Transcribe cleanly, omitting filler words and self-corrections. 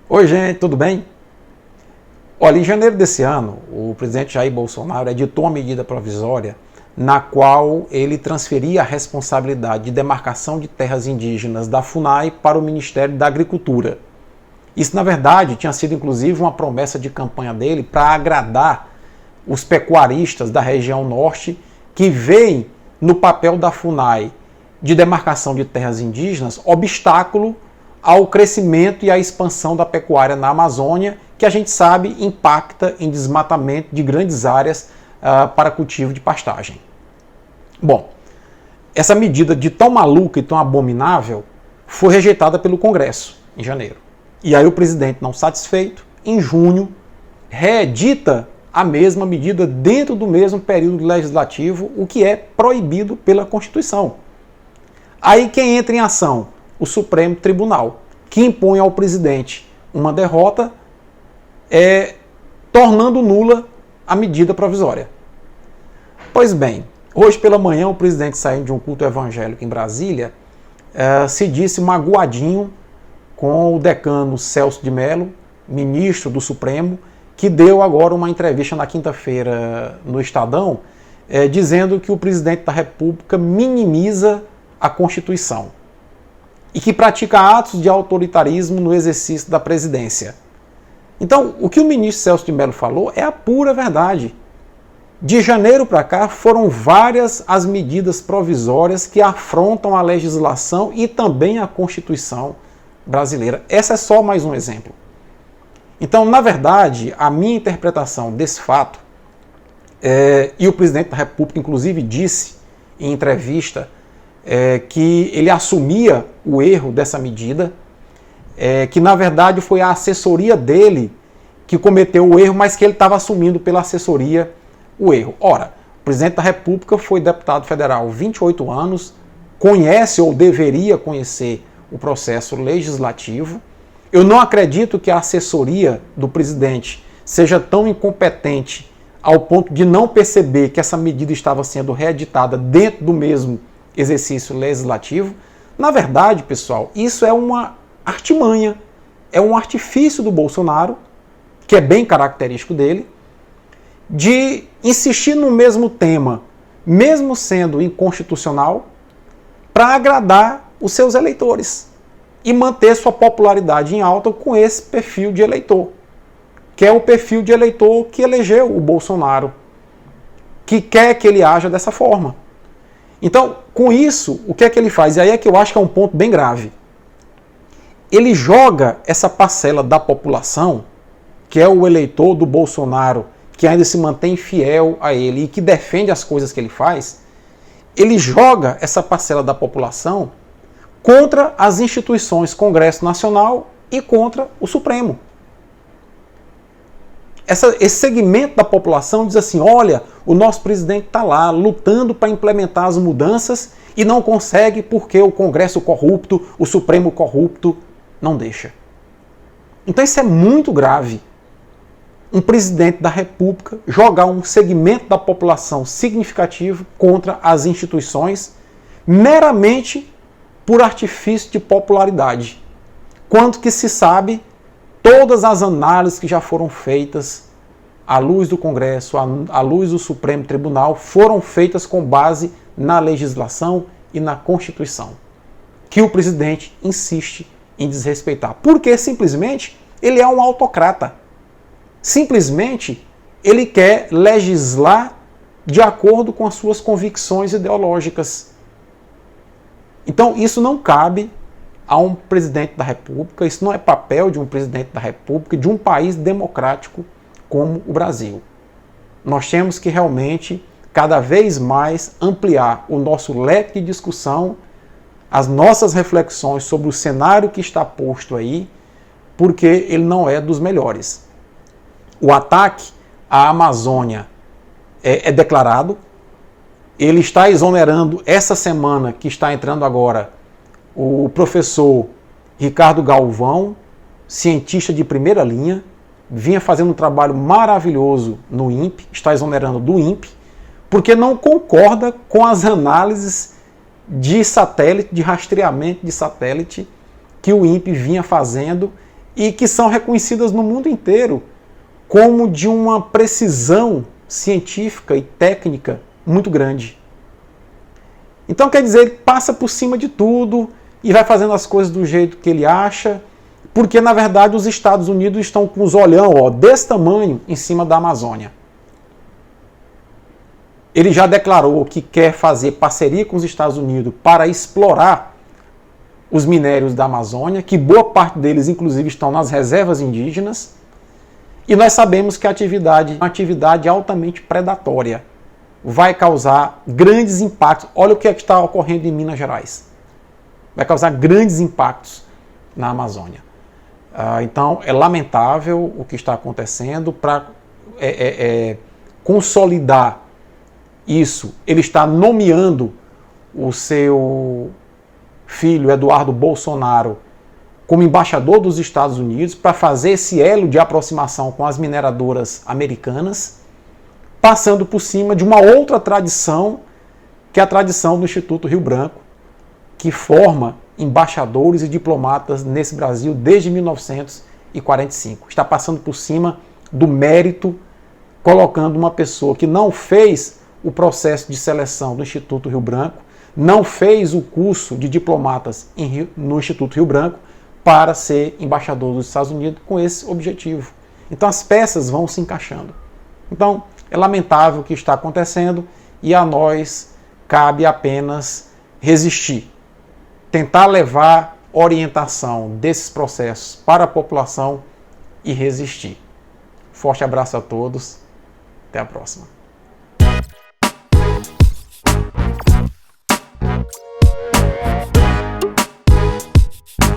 Oi, gente, tudo bem? Olha, em janeiro desse ano, o presidente Jair Bolsonaro editou uma medida provisória na qual ele transferia a responsabilidade de demarcação de terras indígenas da FUNAI para o Ministério da Agricultura. Isso, na verdade, tinha sido inclusive uma promessa de campanha dele para agradar os pecuaristas da região norte que veem no papel da FUNAI de demarcação de terras indígenas obstáculo ao crescimento e à expansão da pecuária na Amazônia, que a gente sabe impacta em desmatamento de grandes áreas para cultivo de pastagem. Bom, essa medida de tão maluca e tão abominável foi rejeitada pelo Congresso em janeiro. E aí o presidente, não satisfeito, em junho, reedita a mesma medida dentro do mesmo período legislativo, o que é proibido pela Constituição. Aí quem entra em ação? O Supremo Tribunal, que impõe ao presidente uma derrota, tornando nula a medida provisória. Pois bem, hoje pela manhã o presidente, saindo de um culto evangélico em Brasília, se disse magoadinho com o decano Celso de Mello, ministro do Supremo, que deu agora uma entrevista na quinta-feira no Estadão, dizendo que o presidente da República minimiza a Constituição e que pratica atos de autoritarismo no exercício da presidência. Então, o que o ministro Celso de Mello falou é a pura verdade. De janeiro para cá, foram várias as medidas provisórias que afrontam a legislação e também a Constituição brasileira. Essa é só mais um exemplo. Então, na verdade, a minha interpretação desse fato, e o presidente da República, inclusive, disse em entrevista que ele assumia o erro dessa medida, que na verdade foi a assessoria dele que cometeu o erro, mas que ele estava assumindo pela assessoria o erro. Ora, o presidente da República foi deputado federal há 28 anos, conhece ou deveria conhecer o processo legislativo. Eu não acredito que a assessoria do presidente seja tão incompetente ao ponto de não perceber que essa medida estava sendo reeditada dentro do mesmo exercício legislativo. Na verdade, pessoal, isso é uma artimanha, é um artifício do Bolsonaro, que é bem característico dele, de insistir no mesmo tema, mesmo sendo inconstitucional, para agradar os seus eleitores e manter sua popularidade em alta com esse perfil de eleitor, que é o perfil de eleitor que elegeu o Bolsonaro, que quer que ele haja dessa forma. Então, com isso, o que é que ele faz? E aí é que eu acho que é um ponto bem grave. Ele joga essa parcela da população, que é o eleitor do Bolsonaro, que ainda se mantém fiel a ele e que defende as coisas que ele faz, ele joga essa parcela da população contra as instituições Congresso Nacional e contra o Supremo. Esse segmento da população diz assim, olha, o nosso presidente está lá lutando para implementar as mudanças e não consegue porque o Congresso corrupto, o Supremo corrupto, não deixa. Então isso é muito grave. Um presidente da República jogar um segmento da população significativo contra as instituições meramente por artifício de popularidade. Quanto que se sabe, todas as análises que já foram feitas à luz do Congresso, à luz do Supremo Tribunal, foram feitas com base na legislação e na Constituição, que o presidente insiste em desrespeitar. Porque simplesmente ele é um autocrata. Simplesmente ele quer legislar de acordo com as suas convicções ideológicas. Então isso não cabe a um presidente da República, isso não é papel de um presidente da República, de um país democrático como o Brasil. Nós temos que realmente, cada vez mais, ampliar o nosso leque de discussão, as nossas reflexões sobre o cenário que está posto aí, porque ele não é dos melhores. O ataque à Amazônia é declarado, ele está exonerando essa semana que está entrando agora o professor Ricardo Galvão, cientista de primeira linha, vinha fazendo um trabalho maravilhoso no INPE, está exonerando do INPE, porque não concorda com as análises de satélite, de rastreamento de satélite que o INPE vinha fazendo e que são reconhecidas no mundo inteiro como de uma precisão científica e técnica muito grande. Então, quer dizer, ele passa por cima de tudo e vai fazendo as coisas do jeito que ele acha, porque, na verdade, os Estados Unidos estão com os olhão desse tamanho em cima da Amazônia. Ele já declarou que quer fazer parceria com os Estados Unidos para explorar os minérios da Amazônia, que boa parte deles, inclusive, estão nas reservas indígenas. E nós sabemos que a atividade é uma atividade altamente predatória. Vai causar grandes impactos. Olha o que é que está ocorrendo em Minas Gerais. Vai causar grandes impactos na Amazônia. Então, é lamentável o que está acontecendo. Para consolidar isso, ele está nomeando o seu filho, Eduardo Bolsonaro, como embaixador dos Estados Unidos para fazer esse elo de aproximação com as mineradoras americanas, passando por cima de uma outra tradição, que é a tradição do Instituto Rio Branco, que forma embaixadores e diplomatas nesse Brasil desde 1945. Está passando por cima do mérito, colocando uma pessoa que não fez o processo de seleção do Instituto Rio Branco, não fez o curso de diplomatas no Instituto Rio Branco, para ser embaixador dos Estados Unidos com esse objetivo. Então as peças vão se encaixando. Então é lamentável o que está acontecendo e a nós cabe apenas resistir. Tentar levar orientação desses processos para a população e resistir. Forte abraço a todos. Até a próxima.